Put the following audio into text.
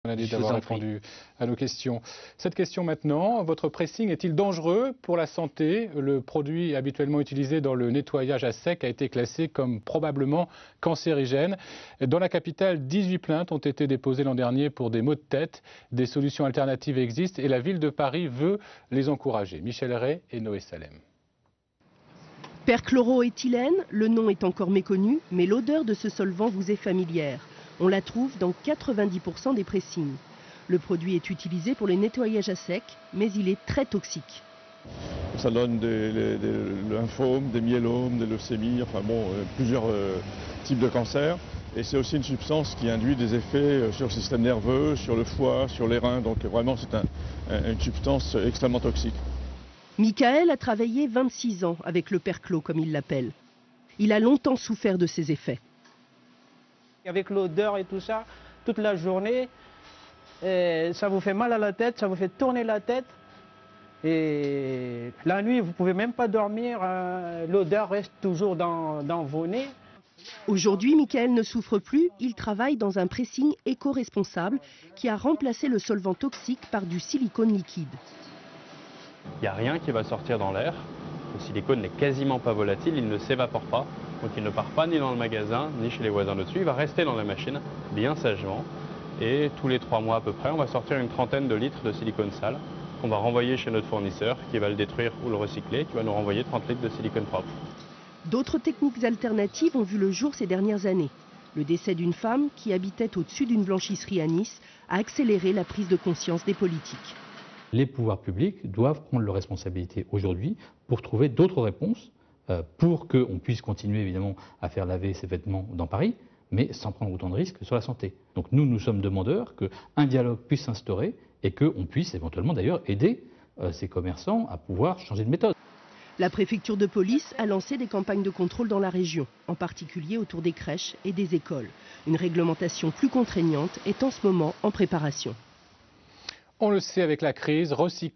D'avoir répondu à nos questions. Cette question maintenant, votre pressing est-il dangereux pour la santé? Le produit habituellement utilisé dans le nettoyage à sec a été classé comme probablement cancérigène. Dans la capitale, 18 plaintes ont été déposées l'an dernier pour des maux de tête. Des solutions alternatives existent et la ville de Paris veut les encourager. Michel Ray et Noé Salem. Perchloroéthylène, le nom est encore méconnu, mais l'odeur de ce solvant vous est familière. On la trouve dans 90% des pressings. Le produit est utilisé pour les nettoyages à sec, mais il est très toxique. Ça donne des lymphomes, des myélomes, des leucémies, enfin bon, plusieurs types de cancers. Et c'est aussi une substance qui induit des effets sur le système nerveux, sur le foie, sur les reins. Donc vraiment, c'est une substance extrêmement toxique. Michael a travaillé 26 ans avec le perchlor, comme il l'appelle. Il a longtemps souffert de ses effets. Avec l'odeur et tout ça, toute la journée, ça vous fait mal à la tête, ça vous fait tourner la tête. Et la nuit, vous ne pouvez même pas dormir, l'odeur reste toujours dans vos nez. Aujourd'hui, Michael ne souffre plus, il travaille dans un pressing éco-responsable qui a remplacé le solvant toxique par du silicone liquide. Il n'y a rien qui va sortir dans l'air. Le silicone n'est quasiment pas volatile, il ne s'évapore pas. Donc il ne part pas ni dans le magasin, ni chez les voisins dessus. Il va rester dans la machine, bien sagement. Et tous les 3 mois à peu près, on va sortir une trentaine de litres de silicone sale qu'on va renvoyer chez notre fournisseur, qui va le détruire ou le recycler, qui va nous renvoyer 30 litres de silicone propre. D'autres techniques alternatives ont vu le jour ces dernières années. Le décès d'une femme qui habitait au-dessus d'une blanchisserie à Nice a accéléré la prise de conscience des politiques. Les pouvoirs publics doivent prendre leurs responsabilités aujourd'hui pour trouver d'autres réponses pour qu'on puisse continuer évidemment à faire laver ses vêtements dans Paris, mais sans prendre autant de risques sur la santé. Donc nous sommes demandeurs qu'un dialogue puisse s'instaurer et qu'on puisse éventuellement d'ailleurs aider ces commerçants à pouvoir changer de méthode. La préfecture de police a lancé des campagnes de contrôle dans la région, en particulier autour des crèches et des écoles. Une réglementation plus contraignante est en ce moment en préparation. On le sait avec la crise, recycler